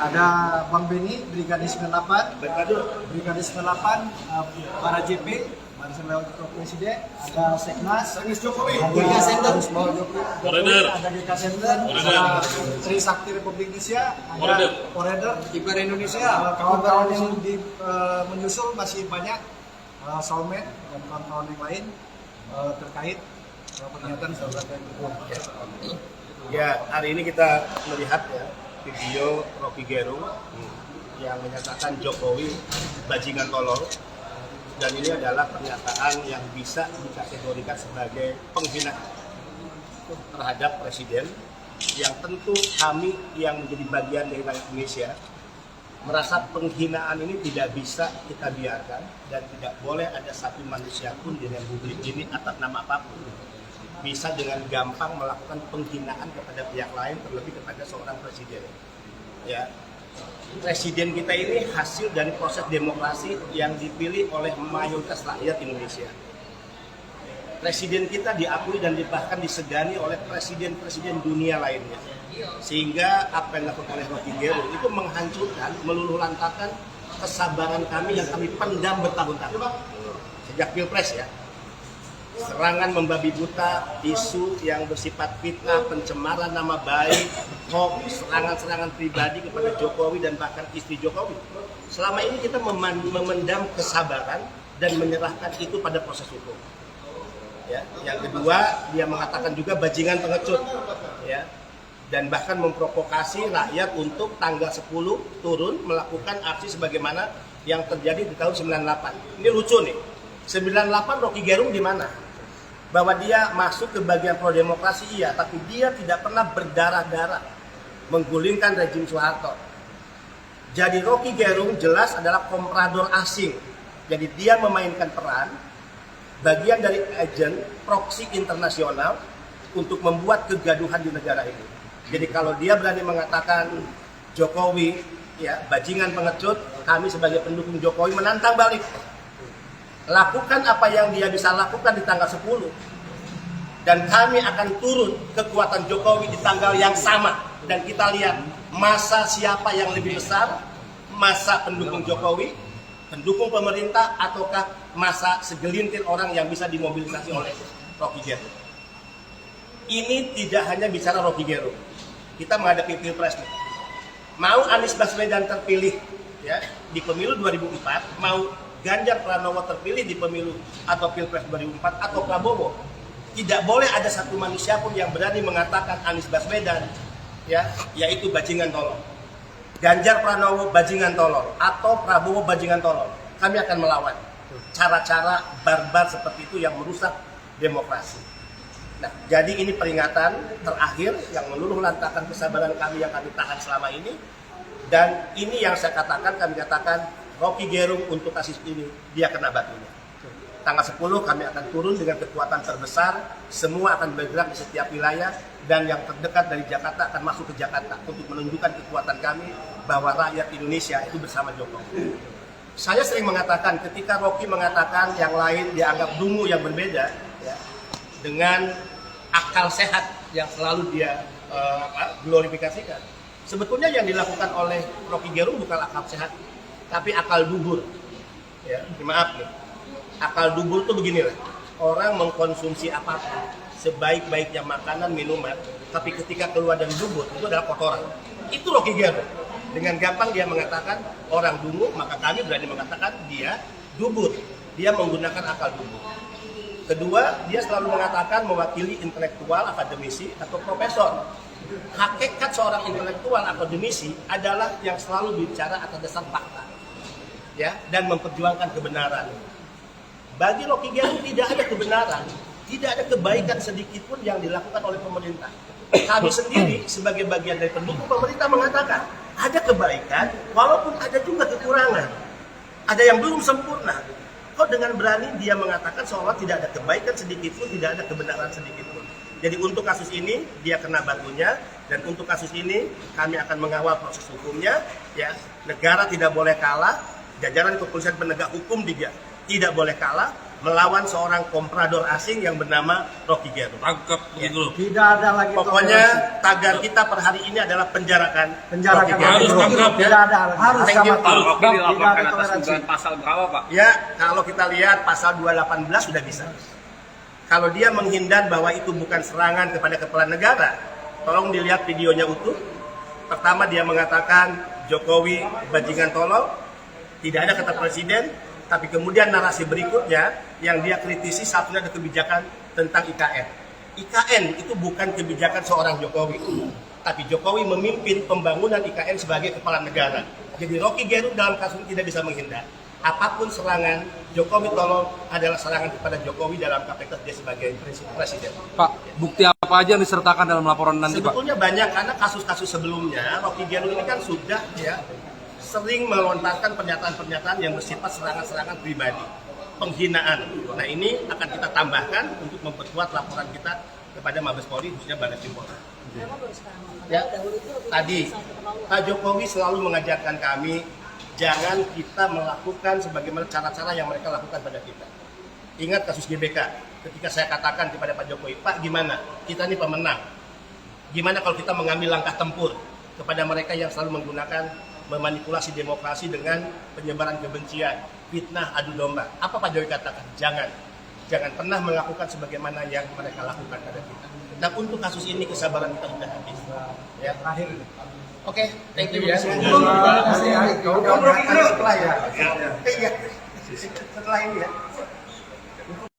Ada Bang Beni, Brigadir 98, Brigadir 98, para JP, Barisan Lewat Presiden, ada Seknas, Jokowi, ada Koridor. ada GK Center, ada Trisakti Republik Indonesia, ada Koridor, Kiper Indonesia. kawan-kawan yang menyusul masih banyak, Soulmate dan kawan-kawan yang lain terkait pernyataan saudara Ketua. Ya, hari ini kita melihat ya video Rocky Gerung yang menyatakan Jokowi bajingan tolol, dan ini adalah pernyataan yang bisa dikategorikan sebagai penghinaan terhadap presiden, yang tentu kami yang menjadi bagian dari rakyat Indonesia merasa penghinaan ini tidak bisa kita biarkan, dan tidak boleh ada satu manusia pun di republik ini atas nama apapun bisa dengan gampang melakukan penghinaan kepada pihak lain, terlebih kepada seorang presiden. Ya, presiden kita ini hasil dari proses demokrasi yang dipilih oleh mayoritas rakyat Indonesia. Presiden kita diakui dan bahkan disegani oleh presiden-presiden dunia lainnya. Sehingga apa yang dilakukan oleh Rocky Gerung itu menghancurkan, meluluhlantakan kesabaran kami yang kami pendam bertahun-tahun sejak Pilpres ya. Serangan membabi buta, isu yang bersifat fitnah, pencemaran nama baik, hoax, serangan-serangan pribadi kepada Jokowi dan bahkan istri Jokowi. Selama ini kita memendam kesabaran dan menyerahkan itu pada proses hukum. Ya, yang kedua, dia mengatakan juga bajingan pengecut, ya, dan bahkan memprovokasi rakyat untuk tanggal 10 turun melakukan aksi sebagaimana yang terjadi di tahun 98. Ini lucu nih. 98 Rocky Gerung di mana? Bahwa dia masuk ke bagian pro demokrasi iya, tapi dia tidak pernah berdarah-darah menggulingkan rejim Soeharto. Jadi Rocky Gerung jelas adalah komprador asing. Jadi dia memainkan peran bagian dari agen proksi internasional untuk membuat kegaduhan di negara ini. Jadi kalau dia berani mengatakan Jokowi ya bajingan pengecut, kami sebagai pendukung Jokowi menantang balik. Lakukan apa yang dia bisa lakukan di tanggal 10, dan kami akan turun kekuatan Jokowi di tanggal yang sama, dan kita lihat masa siapa yang lebih besar, masa pendukung Jokowi, pendukung pemerintah, ataukah masa segelintir orang yang bisa dimobilisasi oleh Rocky Gerung. Ini tidak hanya bicara Rocky Gerung, kita menghadapi Pilpres nih. Mau Anies Baswedan terpilih ya di pemilu 2004, mau Ganjar Pranowo terpilih di pemilu atau Pilpres 2004 atau Prabowo, tidak boleh ada satu manusia pun yang berani mengatakan Anies Baswedan ya, yaitu bajingan tolol, Ganjar Pranowo bajingan tolol, atau Prabowo bajingan tolol. Kami akan melawan cara-cara barbar seperti itu yang merusak demokrasi. Nah, jadi ini peringatan terakhir yang meluluhlantakan kesabaran kami yang kami tahan selama ini, dan ini yang saya katakan, kami katakan Rocky Gerung untuk kasus ini, dia kena batunya. Tanggal 10 kami akan turun dengan kekuatan terbesar, semua akan bergerak di setiap wilayah, dan yang terdekat dari Jakarta akan masuk ke Jakarta untuk menunjukkan kekuatan kami bahwa rakyat Indonesia itu bersama Jokowi. Saya sering mengatakan ketika Rocky mengatakan yang lain dianggap dungu yang berbeda, ya, dengan akal sehat yang selalu dia glorifikasikan. Sebetulnya yang dilakukan oleh Rocky Gerung bukan akal sehat, tapi akal dubur. Ya, maaf nih. Akal dubur tuh beginilah. Orang mengkonsumsi apapun, sebaik-baiknya makanan, minuman, tapi ketika keluar dari dubur itu adalah kotoran. Itu Rocky Gerung. Dengan gampang dia mengatakan orang dungu, maka kami berani mengatakan dia dubur. Dia menggunakan akal dubur. Kedua, dia selalu mengatakan mewakili intelektual, akademisi, atau profesor. Hakikat seorang intelektual akademisi adalah yang selalu bicara atas dasar fakta, ya, dan memperjuangkan kebenaran. Bagi Rocky Gerung tidak ada kebenaran, tidak ada kebaikan sedikit pun yang dilakukan oleh pemerintah. Kami sendiri sebagai bagian dari pendukung pemerintah mengatakan ada kebaikan, walaupun ada juga kekurangan, ada yang belum sempurna. Kok dengan berani dia mengatakan seolah tidak ada kebaikan sedikit pun, tidak ada kebenaran sedikit pun. Jadi untuk kasus ini dia kena batunya, dan untuk kasus ini kami akan mengawal proses hukumnya. Ya, negara tidak boleh kalah, jajaran kepolisian penegak hukum juga tidak boleh kalah, melawan seorang komprador asing yang bernama Rocky Gerung. Tangkap begitu. Tidak ada lagi Pokoknya toleransi. tagar kita per hari ini adalah penjarakan Penjarakan Rocky Gerung. Harus tangkap. Tidak ada, harus Thank sama you. Pak. Rocky Tidak dilaporkan ada atas toleransi. dugaan pasal berapa, Pak? Ya, kalau kita lihat pasal 218 sudah bisa. Kalau dia menghindar bahwa itu bukan serangan kepada kepala negara, tolong dilihat videonya utuh. Pertama dia mengatakan Jokowi bajingan tolol, tidak ada kata presiden, tapi kemudian narasi berikutnya yang dia kritisi satunya ada kebijakan tentang IKN. IKN itu bukan kebijakan seorang Jokowi, tapi Jokowi memimpin pembangunan IKN sebagai kepala negara. Jadi Rocky Gerung dalam kasus ini tidak bisa menghindar. Apapun serangan, Jokowi tolong adalah serangan kepada Jokowi dalam kapasitas dia sebagai presiden. Pak, bukti apa aja yang disertakan dalam laporan nanti, Pak? Sebetulnya banyak, karena kasus-kasus sebelumnya Rocky Gerung ini kan sudah ya sering melontarkan pernyataan-pernyataan yang bersifat serangan-serangan pribadi, penghinaan. Nah ini akan kita tambahkan untuk memperkuat laporan kita kepada Mabes Polri, khususnya Baris Krim Polri. Ya, tadi Pak Jokowi selalu mengajarkan kami jangan kita melakukan sebagaimana cara-cara yang mereka lakukan pada kita. Ingat kasus GBK, ketika saya katakan kepada Pak Jokowi, Pak gimana? Kita ini pemenang. Gimana kalau kita mengambil langkah tempur kepada mereka yang selalu menggunakan memanipulasi demokrasi dengan penyebaran kebencian, fitnah, adu domba. Apa Pak Jokowi katakan? Jangan pernah melakukan sebagaimana yang mereka lakukan pada kita. Nah untuk kasus ini kesabaran kita sudah habis. Ya. Akhir. Oke, thank you ya. Terima kasih. Kau setelah ya. Iya. Setelah ini ya.